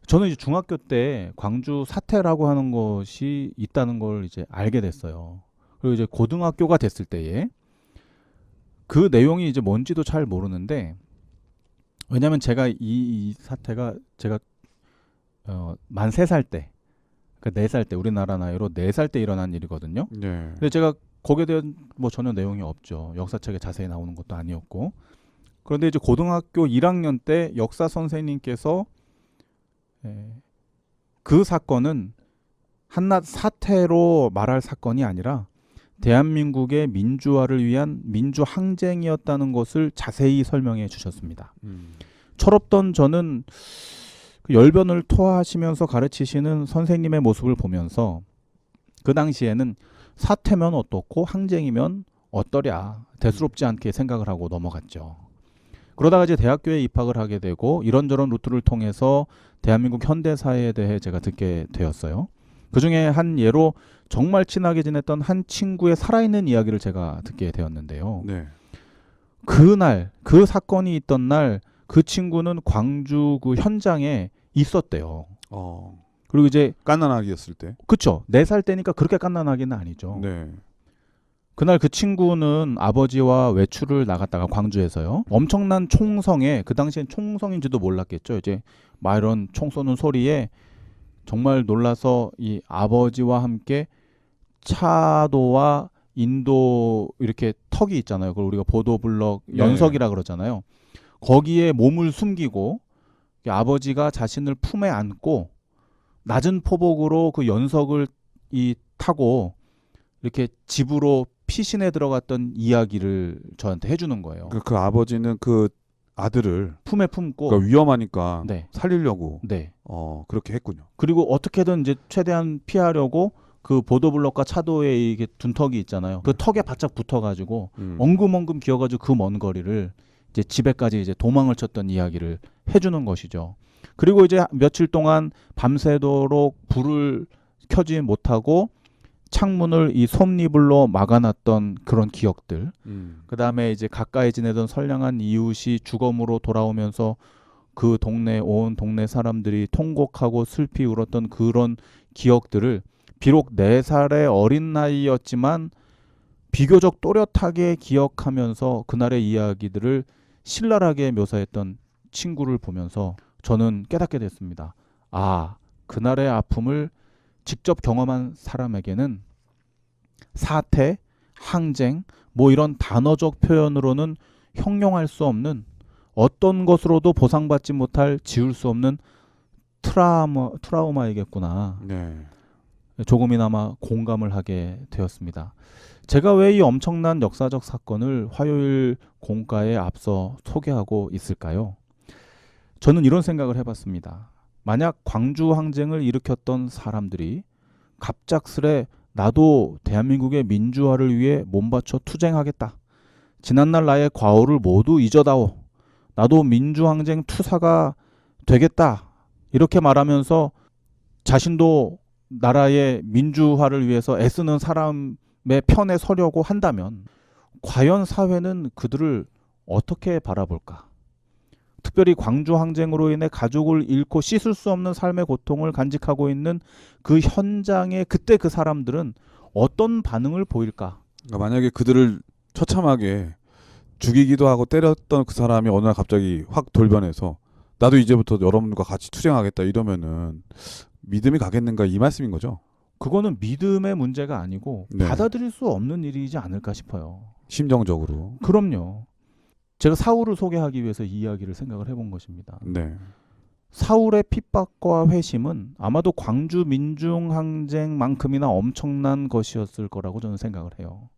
저는 이제 중학교 때 광주 사태라고 하는 것이 있다는 걸 이제 알게 됐어요. 그리고 이제 고등학교가 됐을 때에 그 내용이 이제 뭔지도 잘 모르는데 왜냐하면 제가 이 사태가 제가 만 3살 때, 그러니까 4살 때 우리나라 나이로 4살 때 일어난 일이거든요. 네. 근데 제가 거기에 대한 뭐 전혀 내용이 없죠. 역사책에 자세히 나오는 것도 아니었고. 그런데 이제 고등학교 1학년 때 역사 선생님께서 그 사건은 한낱 사태로 말할 사건이 아니라 대한민국의 민주화를 위한 민주 항쟁이었다는 것을 자세히 설명해 주셨습니다. 철없던 저는 그 열변을 토하시면서 가르치시는 선생님의 모습을 보면서 그 당시에는 사태면 어떻고 항쟁이면 어떠랴 대수롭지 않게 생각을 하고 넘어갔죠. 그러다가 이제 대학교에 입학을 하게 되고 이런저런 루트를 통해서 대한민국 현대사에 대해 제가 듣게 되었어요. 그중에 한 예로 정말 친하게 지냈던 한 친구의 살아있는 이야기를 제가 듣게 되었는데요. 네. 그날 그 사건이 있던 날 그 친구는 광주 그 현장에 있었대요. 그리고 이제 깐난아기였을 때. 그쵸. 4살 때니까 그렇게 깐난하기는 아니죠. 네. 그날 그 친구는 아버지와 외출을 나갔다가 광주에서요. 엄청난 총성에 그 당시엔 총성인지도 몰랐겠죠. 이제 막 이런 총 쏘는 소리에 정말 놀라서 이 아버지와 함께 차도와 인도 이렇게 턱이 있잖아요. 그걸 우리가 보도블럭 연석이라 그러잖아요. 거기에 몸을 숨기고 아버지가 자신을 품에 안고 낮은 포복으로 그 연석을 타고 이렇게 집으로 피신해 들어갔던 이야기를 저한테 해주는 거예요. 그 아버지는 그 아들을 품에 품고 그러니까 위험하니까 네. 살리려고 네. 그렇게 했군요. 그리고 어떻게든 이제 최대한 피하려고 그 보도블럭과 차도에 이게 둔턱이 있잖아요. 그 턱에 바짝 붙어가지고 엉금엉금 기어가지고 그 먼 거리를 이제 집에까지 이제 도망을 쳤던 이야기를 해주는 것이죠. 그리고 이제 며칠 동안 밤새도록 불을 켜지 못하고 창문을 이 솜니불로 막아놨던 그런 기억들. 그 다음에 이제 가까이 지내던 선량한 이웃이 주검으로 돌아오면서 그 동네 온 동네 사람들이 통곡하고 슬피 울었던 그런 기억들을 비록 4살의 어린 나이였지만 비교적 또렷하게 기억하면서 그날의 이야기들을 신랄하게 묘사했던 친구를 보면서 저는 깨닫게 됐습니다. 그날의 아픔을 직접 경험한 사람에게는 사태, 항쟁, 뭐 이런 단어적 표현으로는 형용할 수 없는 어떤 것으로도 보상받지 못할 지울 수 없는 트라우마이겠구나. 네. 조금이나마 공감을 하게 되었습니다. 제가 왜 이 엄청난 역사적 사건을 화요일 공가에 앞서 소개하고 있을까요? 저는 이런 생각을 해봤습니다. 만약 광주 항쟁을 일으켰던 사람들이 갑작스레 나도 대한민국의 민주화를 위해 몸바쳐 투쟁하겠다. 지난날 나의 과오를 모두 잊어다오. 나도 민주항쟁 투사가 되겠다. 이렇게 말하면서 자신도 나라의 민주화를 위해서 애쓰는 사람의 편에 서려고 한다면 과연 사회는 그들을 어떻게 바라볼까? 특별히 광주 항쟁으로 인해 가족을 잃고 씻을 수 없는 삶의 고통을 간직하고 있는 그 현장에 그때 그 사람들은 어떤 반응을 보일까? 그러니까 만약에 그들을 처참하게 죽이기도 하고 때렸던 그 사람이 어느 날 갑자기 확 돌변해서 나도 이제부터 여러분과 같이 투쟁하겠다 이러면은 믿음이 가겠는가 이 말씀인 거죠. 그거는 믿음의 문제가 아니고 네. 받아들일 수 없는 일이지 않을까 싶어요. 심정적으로. 그럼요. 제가 사울을 소개하기 위해서 이 이야기를 생각을 해본 것입니다. 네. 사울의 핍박과 회심은 아마도 광주 민중항쟁만큼이나 엄청난 것이었을 거라고 저는 생각을 해요.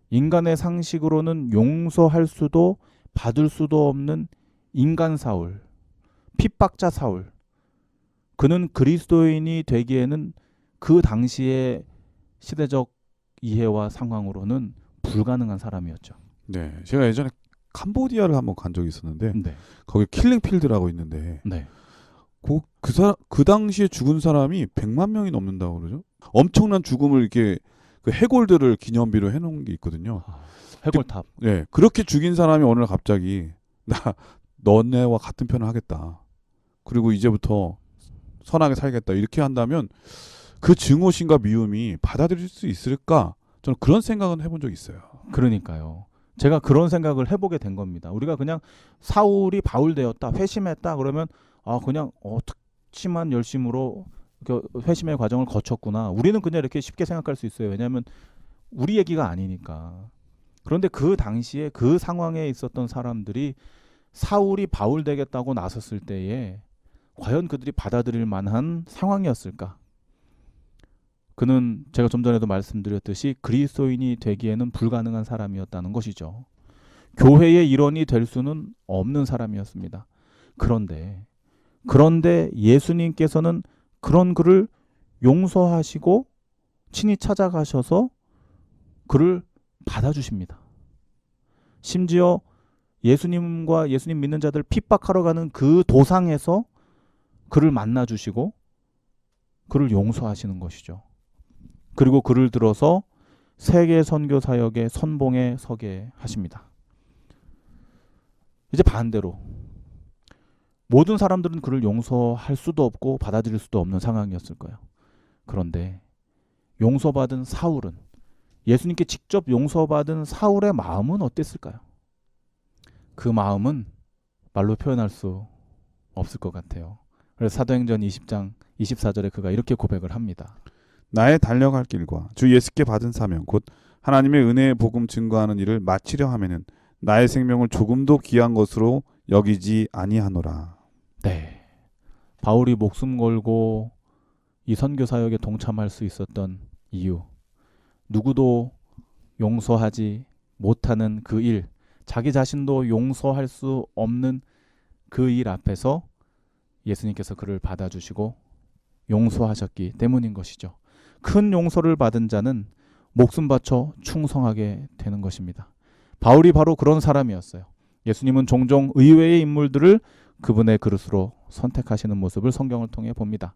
인간의 상식으로는 용서할 수도 받을 수도 없는 인간 사울, 핍박자 사울. 그는 그리스도인이 되기에는 그 당시의 시대적 이해와 상황으로는 불가능한 사람이었죠. 네. 제가 예전에 캄보디아를 한번 간 적이 있었는데 네. 거기 킬링필드라고 있는데 네. 그 당시에 죽은 사람이 100만 명이 넘는다고 그러죠. 엄청난 죽음을 이렇게 그 해골들을 기념비로 해놓은 게 있거든요. 해골탑. 네, 그렇게 죽인 사람이 어느 날 갑자기 나 너네와 같은 편을 하겠다. 그리고 이제부터 선하게 살겠다. 이렇게 한다면 그 증오심과 미움이 받아들일 수 있을까? 저는 그런 생각은 해본 적이 있어요. 그러니까요. 제가 그런 생각을 해보게 된 겁니다. 우리가 그냥 사울이 바울되었다, 회심했다 그러면 그냥 특심한 열심으로 그 회심의 과정을 거쳤구나. 우리는 그냥 이렇게 쉽게 생각할 수 있어요. 왜냐하면 우리 얘기가 아니니까. 그런데 그 당시에 그 상황에 있었던 사람들이 사울이 바울 되겠다고 나섰을 때에 과연 그들이 받아들일 만한 상황이었을까? 그는 제가 좀 전에도 말씀드렸듯이 그리스도인이 되기에는 불가능한 사람이었다는 것이죠. 교회의 일원이 될 수는 없는 사람이었습니다. 그런데 예수님께서는 그런 그를 용서하시고 친히 찾아가셔서 그를 받아주십니다. 심지어 예수님과 예수님 믿는 자들 핍박하러 가는 그 도상에서 그를 만나주시고 그를 용서하시는 것이죠. 그리고 그를 들어서 세계 선교 사역의 선봉에 서게 하십니다. 이제 반대로 모든 사람들은 그를 용서할 수도 없고 받아들일 수도 없는 상황이었을 거예요. 그런데 용서받은 사울은 예수님께 직접 용서받은 사울의 마음은 어땠을까요? 그 마음은 말로 표현할 수 없을 것 같아요. 그래서 사도행전 20장 24절에 그가 이렇게 고백을 합니다. 나의 달려갈 길과 주 예수께 받은 사명 곧 하나님의 은혜의 복음 증거하는 일을 마치려 하면은 나의 생명을 조금도 귀한 것으로 여기지 아니하노라. 네. 바울이 목숨 걸고 이 선교 사역에 동참할 수 있었던 이유. 누구도 용서하지 못하는 그 일, 자기 자신도 용서할 수 없는 그 일 앞에서 예수님께서 그를 받아주시고 용서하셨기 때문인 것이죠. 큰 용서를 받은 자는 목숨 바쳐 충성하게 되는 것입니다. 바울이 바로 그런 사람이었어요. 예수님은 종종 의외의 인물들을 그분의 그릇으로 선택하시는 모습을 성경을 통해 봅니다.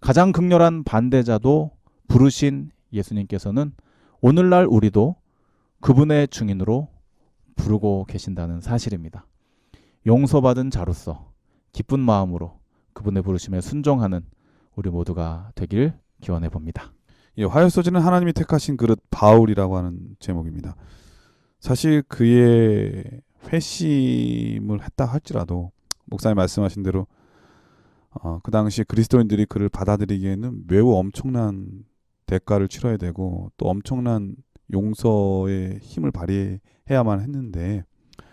가장 극렬한 반대자도 부르신 예수님께서는 오늘날 우리도 그분의 증인으로 부르고 계신다는 사실입니다. 용서받은 자로서 기쁜 마음으로 그분의 부르심에 순종하는 우리 모두가 되길 기원해 봅니다. 예, 화요 소지는 하나님이 택하신 그릇 바울이라고 하는 제목입니다. 사실 그의 회심을 했다 할지라도 목사님 말씀하신 대로 그 당시 그리스도인들이 그를 받아들이기에는 매우 엄청난 대가를 치러야 되고 또 엄청난 용서의 힘을 발휘해야만 했는데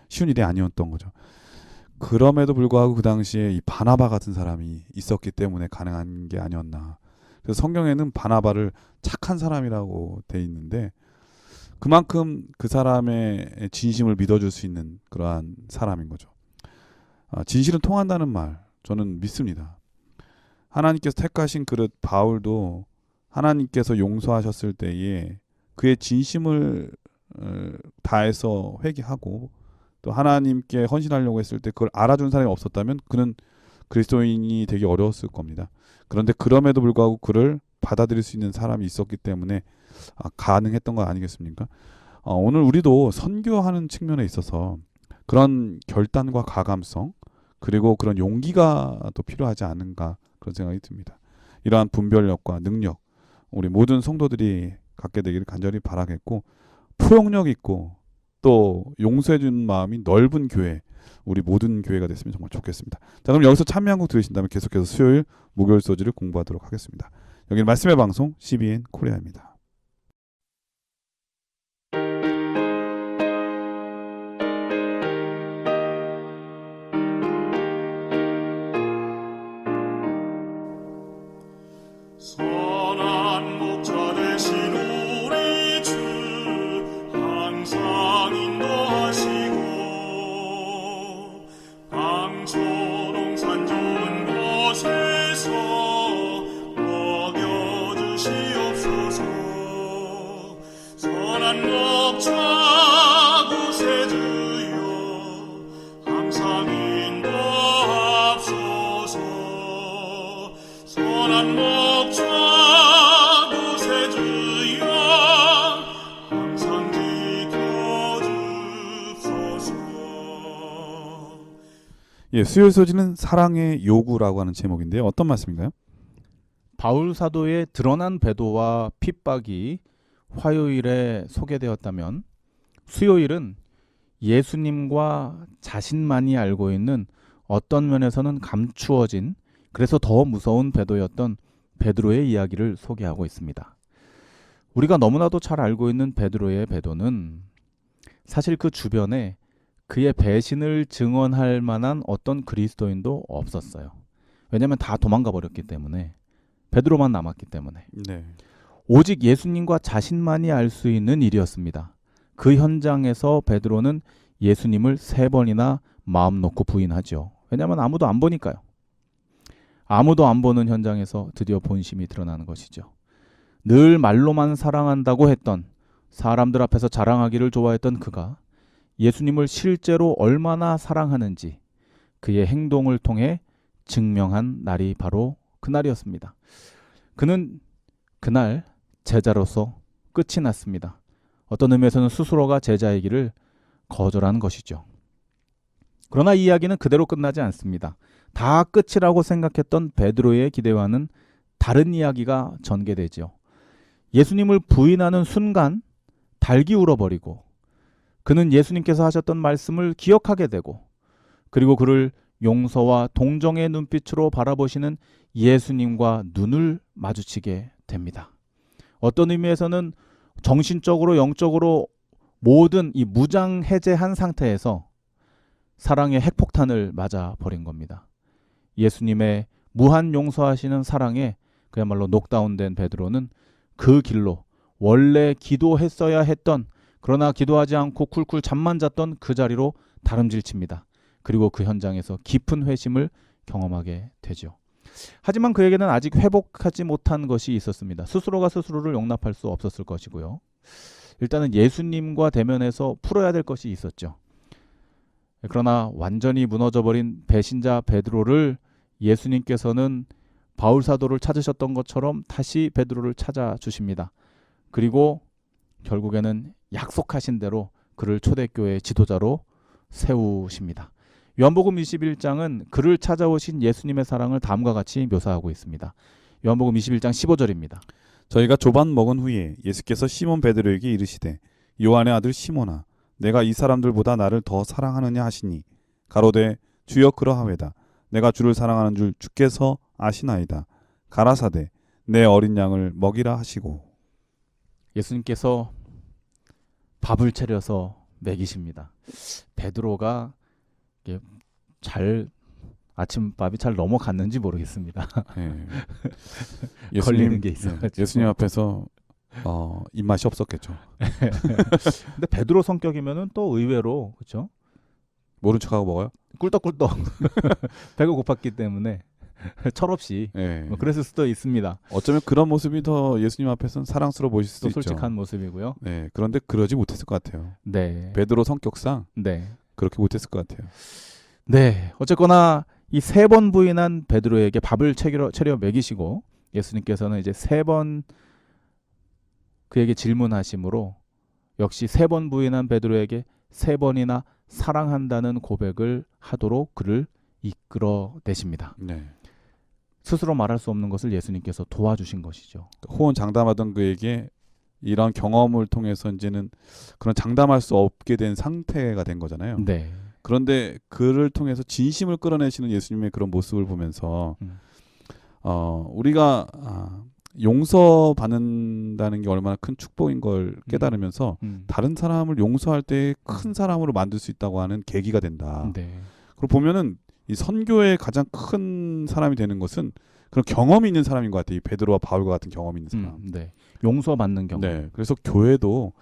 쉬운 일이 아니었던 거죠. 그럼에도 불구하고 그 당시에 이 바나바 같은 사람이 있었기 때문에 가능한 게 아니었나. 그래서 성경에는 바나바를 착한 사람이라고 돼 있는데 그만큼 그 사람의 진심을 믿어줄 수 있는 그러한 사람인 거죠. 진실은 통한다는 말 저는 믿습니다. 하나님께서 택하신 그릇 바울도 하나님께서 용서하셨을 때에 그의 진심을 다해서 회개하고 또 하나님께 헌신하려고 했을 때 그걸 알아준 사람이 없었다면 그는 그리스도인이 되기 어려웠을 겁니다. 그런데 그럼에도 불구하고 그를 받아들일 수 있는 사람이 있었기 때문에 가능했던 거 아니겠습니까? 오늘 우리도 선교하는 측면에 있어서 그런 결단과 가감성 그리고 그런 용기가 또 필요하지 않은가 그런 생각이 듭니다. 이러한 분별력과 능력 우리 모든 성도들이 갖게 되기를 간절히 바라겠고 포용력 있고 또 용서해주는 마음이 넓은 교회 우리 모든 교회가 됐으면 정말 좋겠습니다. 자, 그럼 여기서 참여한 곡 들으신다면 계속해서 수요일 목요일 소지를 공부하도록 하겠습니다. 여기는 말씀의 방송 CBN 코리아입니다. 선한 목자 되신 우리 주 항상 인도하시고 방초동 산 좋은 곳에서 먹여주시옵소서. 선한 목자 구세주여 항상 인도하옵소서. 선한 목자 구세주여 항상 지켜주소서. 예, 수요일 소지는 사랑의 요구라고 하는 제목인데요. 어떤 말씀인가요? 바울 사도의 드러난 배도와 핍박이 화요일에 소개되었다면 수요일은 예수님과 자신만이 알고 있는 어떤 면에서는 감추어진 그래서 더 무서운 배도였던 베드로의 이야기를 소개하고 있습니다. 우리가 너무나도 잘 알고 있는 베드로의 배도는 사실 그 주변에 그의 배신을 증언할 만한 어떤 그리스도인도 없었어요. 왜냐하면 다 도망가 버렸기 때문에 베드로만 남았기 때문에 네. 오직 예수님과 자신만이 알 수 있는 일이었습니다. 그 현장에서 베드로는 예수님을 3번이나 마음 놓고 부인하죠. 왜냐하면 아무도 안 보니까요. 아무도 안 보는 현장에서 드디어 본심이 드러나는 것이죠. 늘 말로만 사랑한다고 했던 사람들 앞에서 자랑하기를 좋아했던 그가 예수님을 실제로 얼마나 사랑하는지 그의 행동을 통해 증명한 날이 바로 그날이었습니다. 그는 그날 제자로서 끝이 났습니다. 어떤 의미에서는 스스로가 제자이기를 거절한 것이죠. 그러나 이 이야기는 그대로 끝나지 않습니다. 다 끝이라고 생각했던 베드로의 기대와는 다른 이야기가 전개되죠. 예수님을 부인하는 순간 달기 울어버리고 그는 예수님께서 하셨던 말씀을 기억하게 되고 그리고 그를 용서와 동정의 눈빛으로 바라보시는 예수님과 눈을 마주치게 됩니다. 어떤 의미에서는 정신적으로 영적으로 모든 이 무장해제한 상태에서 사랑의 핵폭탄을 맞아 버린 겁니다. 예수님의 무한 용서하시는 사랑에 그야말로 녹다운된 베드로는 그 길로 원래 기도했어야 했던 그러나 기도하지 않고 쿨쿨 잠만 잤던 그 자리로 다름질칩니다. 그리고 그 현장에서 깊은 회심을 경험하게 되죠. 하지만 그에게는 아직 회복하지 못한 것이 있었습니다. 스스로가 스스로를 용납할 수 없었을 것이고요. 일단은 예수님과 대면해서 풀어야 될 것이 있었죠. 그러나 완전히 무너져버린 배신자 베드로를 예수님께서는 바울 사도를 찾으셨던 것처럼 다시 베드로를 찾아주십니다. 그리고 결국에는 약속하신 대로 그를 초대교회의 지도자로 세우십니다. 요한복음 21장은 그를 찾아오신 예수님의 사랑을 다음과 같이 묘사하고 있습니다. 요한복음 21장 15절입니다. 저희가 조반 먹은 후에 예수께서 시몬 베드로에게 이르시되 요한의 아들 시몬아 내가 이 사람들보다 나를 더 사랑하느냐 하시니 가로되 주여 그러하외다. 내가 주를 사랑하는 줄 주께서 아시나이다. 가라사대 내 어린 양을 먹이라 하시고 예수님께서 밥을 차려서 먹이십니다. 베드로가 잘 아침밥이 잘 넘어갔는지 모르겠습니다. 예. 걸리는 게 있어가지고. 예수님 앞에서 입맛이 없었겠죠. 근데 베드로 성격이면은 또 의외로 그렇죠? 모른 척하고 먹어요? 꿀떡꿀떡 배가 고팠기 때문에 철없이 예. 뭐 그랬을 수도 있습니다. 어쩌면 그런 모습이 더 예수님 앞에서는 사랑스러워 보일 수도 또 있죠. 솔직한 모습이고요. 네. 그런데 그러지 못했을 것 같아요. 네. 베드로 성격상 네. 그렇게 못했을 것 같아요. 네. 어쨌거나 이 3번 부인한 베드로에게 밥을 차려 먹이시고 예수님께서는 이제 3번 그에게 질문하심으로 역시 3번 부인한 베드로에게 3번이나 사랑한다는 고백을 하도록 그를 이끌어내십니다. 네. 스스로 말할 수 없는 것을 예수님께서 도와주신 것이죠. 호언 장담하던 그에게 이런 경험을 통해서 이제는 그런 장담할 수 없게 된 상태가 된 거잖아요. 네. 그런데 그를 통해서 진심을 끌어내시는 예수님의 그런 모습을 보면서 우리가 용서받는다는 게 얼마나 큰 축복인 걸 깨달으면서 다른 사람을 용서할 때 큰 사람으로 만들 수 있다고 하는 계기가 된다. 네. 그리고 보면은 이 선교의 가장 큰 사람이 되는 것은 그런 경험이 있는 사람인 것 같아요. 이 베드로와 바울과 같은 경험이 있는 사람. 네. 용서받는 경험. 네. 그래서 교회도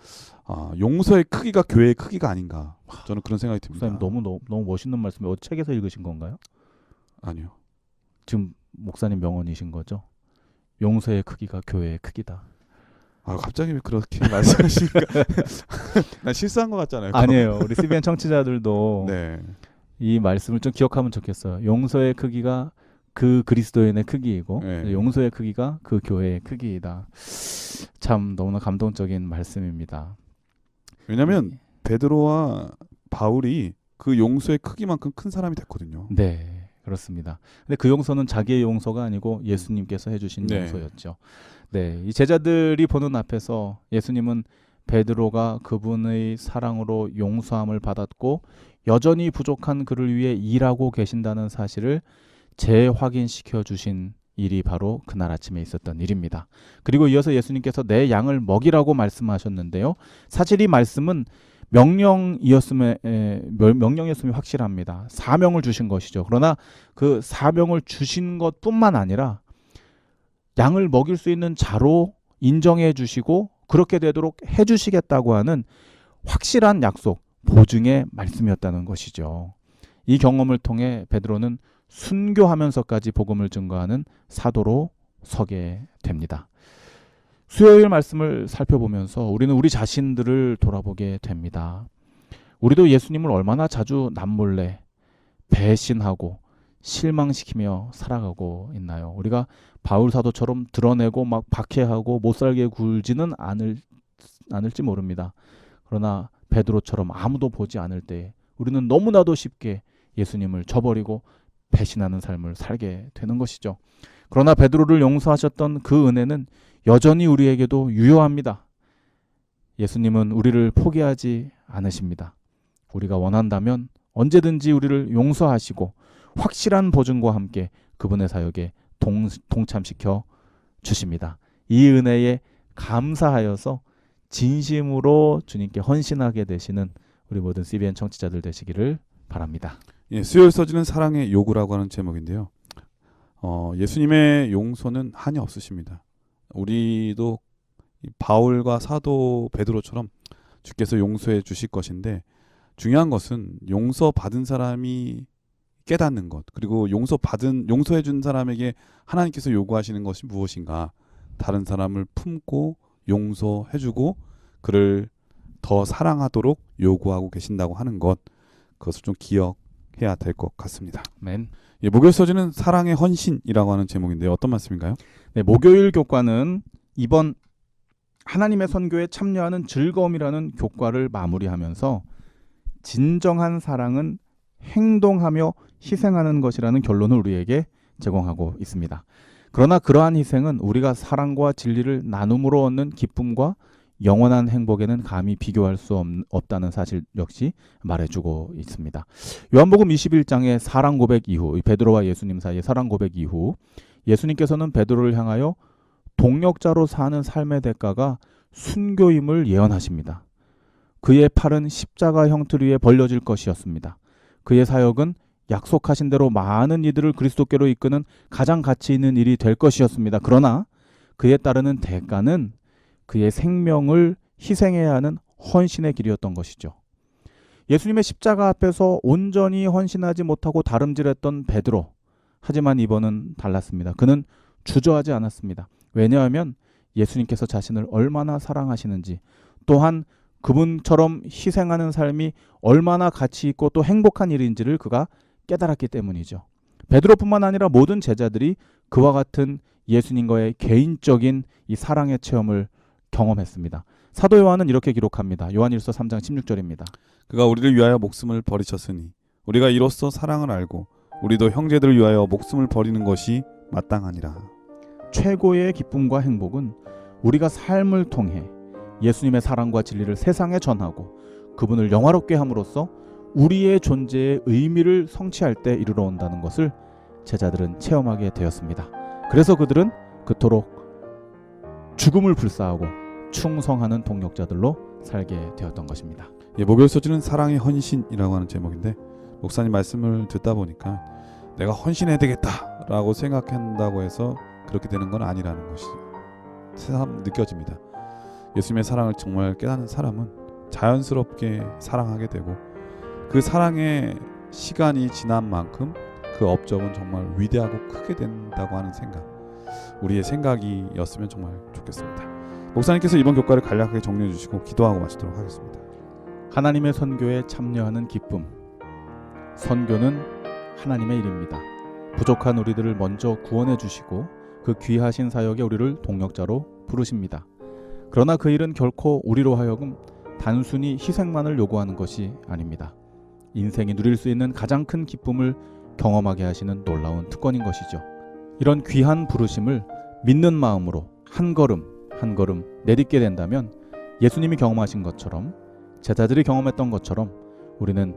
용서의 크기가 교회의 크기가 아닌가. 저는 그런 생각이 듭니다. 목사님 너무 멋있는 말씀이 어디 책에서 읽으신 건가요? 아니요. 지금 목사님 명언이신 거죠? 용서의 크기가 교회의 크기다. 갑자기 왜 그렇게 말씀하시니까 난 실수한 것 같잖아요. 아니에요. 우리 CBN 청취자들도 네. 이 말씀을 좀 기억하면 좋겠어요. 용서의 크기가 그 그리스도인의 크기이고 네. 용서의 크기가 그 교회의 크기이다. 참 너무나 감동적인 말씀입니다. 왜냐하면 베드로와 바울이 그 용서의 크기만큼 큰 사람이 됐거든요. 네, 그렇습니다. 근데 그 용서는 자기의 용서가 아니고 예수님께서 해주신 네. 용서였죠. 네, 이 제자들이 보는 앞에서 예수님은 베드로가 그분의 사랑으로 용서함을 받았고 여전히 부족한 그를 위해 일하고 계신다는 사실을 재확인시켜 주신 일이 바로 그날 아침에 있었던 일입니다. 그리고 이어서 예수님께서 내 양을 먹이라고 말씀하셨는데요. 사실 이 말씀은 명령이었음에 확실합니다. 사명을 주신 것이죠. 그러나 그 사명을 주신 것뿐만 아니라 양을 먹일 수 있는 자로 인정해 주시고 그렇게 되도록 해 주시겠다고 하는 확실한 약속, 보증의 말씀이었다는 것이죠. 이 경험을 통해 베드로는 순교하면서까지 복음을 증거하는 사도로 서게 됩니다. 수요일 말씀을 살펴보면서 우리는 우리 자신들을 돌아보게 됩니다. 우리도 예수님을 얼마나 자주 남몰래 배신하고 실망시키며 살아가고 있나요? 우리가 바울 사도처럼 드러내고 막 박해하고 못살게 굴지는 않을지 모릅니다. 그러나 베드로처럼 아무도 보지 않을 때 우리는 너무나도 쉽게 예수님을 저버리고 배신하는 삶을 살게 되는 것이죠. 그러나 베드로를 용서하셨던 그 은혜는 여전히 우리에게도 유효합니다. 예수님은 우리를 포기하지 않으십니다. 우리가 원한다면 언제든지 우리를 용서하시고 확실한 보증과 함께 그분의 사역에 동참시켜 주십니다. 이 은혜에 감사하여서 진심으로 주님께 헌신하게 되시는 우리 모든 CBN 청취자들 되시기를 바랍니다. 예, 수요일 써지는 사랑의 요구라고 하는 제목인데요. 예수님의 용서는 한이 없으십니다. 우리도 바울과 사도 베드로처럼 주께서 용서해 주실 것인데 중요한 것은 용서받은 사람이 깨닫는 것, 그리고 용서해 준 사람에게 하나님께서 요구하시는 것이 무엇인가, 다른 사람을 품고 용서해주고 그를 더 사랑하도록 요구하고 계신다고 하는 것, 그것을 좀 기억해야 될 것 같습니다. 아멘. 예, 목요일 서지는 사랑의 헌신이라고 하는 제목인데요. 어떤 말씀인가요? 네, 목요일 교과는 이번 하나님의 선교에 참여하는 즐거움이라는 교과를 마무리하면서 진정한 사랑은 행동하며 희생하는 것이라는 결론을 우리에게 제공하고 있습니다. 그러나 그러한 희생은 우리가 사랑과 진리를 나눔으로 얻는 기쁨과 영원한 행복에는 감히 비교할 수 없다는 사실 역시 말해주고 있습니다. 요한복음 21장의 사랑 고백 이후, 베드로와 예수님 사이의 사랑 고백 이후 예수님께서는 베드로를 향하여 동역자로 사는 삶의 대가가 순교임을 예언하십니다. 그의 팔은 십자가 형틀 위에 벌려질 것이었습니다. 그의 사역은 약속하신 대로 많은 이들을 그리스도께로 이끄는 가장 가치 있는 일이 될 것이었습니다. 그러나 그에 따르는 대가는 그의 생명을 희생해야 하는 헌신의 길이었던 것이죠. 예수님의 십자가 앞에서 온전히 헌신하지 못하고 다름질했던 베드로. 하지만 이번은 달랐습니다. 그는 주저하지 않았습니다. 왜냐하면 예수님께서 자신을 얼마나 사랑하시는지, 또한 그분처럼 희생하는 삶이 얼마나 가치 있고 또 행복한 일인지를 그가 깨달았기 때문이죠. 베드로뿐만 아니라 모든 제자들이 그와 같은 예수님과의 개인적인 이 사랑의 체험을 경험했습니다. 사도 요한은 이렇게 기록합니다. 요한일서 3장 16절입니다. 그가 우리를 위하여 목숨을 버리셨으니 우리가 이로써 사랑을 알고 우리도 형제들을 위하여 목숨을 버리는 것이 마땅하니라. 최고의 기쁨과 행복은 우리가 삶을 통해 예수님의 사랑과 진리를 세상에 전하고 그분을 영화롭게 함으로써 우리의 존재의 의미를 성취할 때 이르러 온다는 것을 제자들은 체험하게 되었습니다. 그래서 그들은 그토록 죽음을 불사하고 충성하는 동역자들로 살게 되었던 것입니다. 목요일 소주는 사랑의 헌신이라고 하는 제목인데, 목사님 말씀을 듣다 보니까 내가 헌신해야 되겠다라고 생각한다고 해서 그렇게 되는 건 아니라는 것이 새삼 느껴집니다. 예수님의 사랑을 정말 깨닫는 사람은 자연스럽게 사랑하게 되고, 그 사랑의 시간이 지난 만큼 그 업적은 정말 위대하고 크게 된다고 하는 생각, 우리의 생각이었으면 정말 좋겠습니다. 목사님께서 이번 교과를 간략하게 정리해 주시고 기도하고 마치도록 하겠습니다. 하나님의 선교에 참여하는 기쁨. 선교는 하나님의 일입니다. 부족한 우리들을 먼저 구원해 주시고 그 귀하신 사역에 우리를 동역자로 부르십니다. 그러나 그 일은 결코 우리로 하여금 단순히 희생만을 요구하는 것이 아닙니다. 인생이 누릴 수 있는 가장 큰 기쁨을 경험하게 하시는 놀라운 특권인 것이죠. 이런 귀한 부르심을 믿는 마음으로 한 걸음 한 걸음 내딛게 된다면 예수님이 경험하신 것처럼, 제자들이 경험했던 것처럼 우리는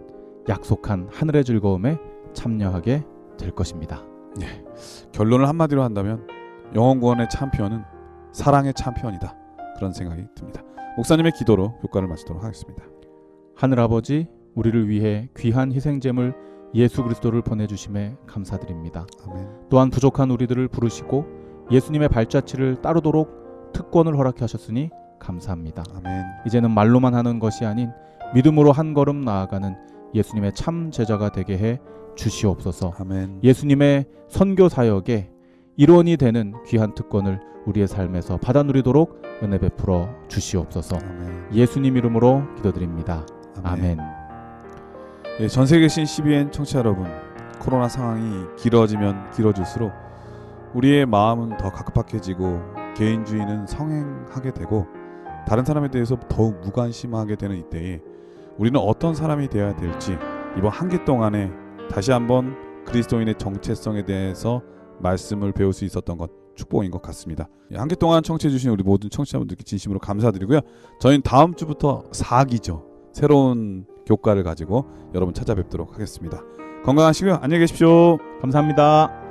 약속한 하늘의 즐거움에 참여하게 될 것입니다. 결론을 한마디로 한다면 영혼구원의 챔피언은 사랑의 챔피언이다, 그런 생각이 듭니다. 목사님의 기도로 교과를 마치도록 하겠습니다. 하늘아버지, 우리를 위해 귀한 희생제물 예수 그리스도를 보내주심에 감사드립니다. 아멘. 또한 부족한 우리들을 부르시고 예수님의 발자취를 따르도록 특권을 허락해 하셨으니 감사합니다. 아멘. 이제는 말로만 하는 것이 아닌 믿음으로 한 걸음 나아가는 예수님의 참 제자가 되게 해 주시옵소서. 아멘. 예수님의 선교 사역에 일원이 되는 귀한 특권을 우리의 삶에서 받아 누리도록 은혜 베풀어 주시옵소서. 아멘. 예수님 이름으로 기도드립니다. 아멘. 전 세계 계신 CBN 청취자 여러분, 코로나 상황이 길어지면 길어질수록 우리의 마음은 더 각박해지고 개인주의는 성행하게 되고 다른 사람에 대해서 더욱 무관심하게 되는 이때에 우리는 어떤 사람이 되어야 될지 이번 한 기 동안에 다시 한번 그리스도인의 정체성에 대해서 말씀을 배울 수 있었던 것 축복인 것 같습니다. 한 기 동안 청취해 주신 우리 모든 청취자분들께 진심으로 감사드리고요. 저희는 다음 주부터 4기죠. 새로운 교과를 가지고 여러분 찾아뵙도록 하겠습니다. 건강하시고요. 안녕히 계십시오. 감사합니다.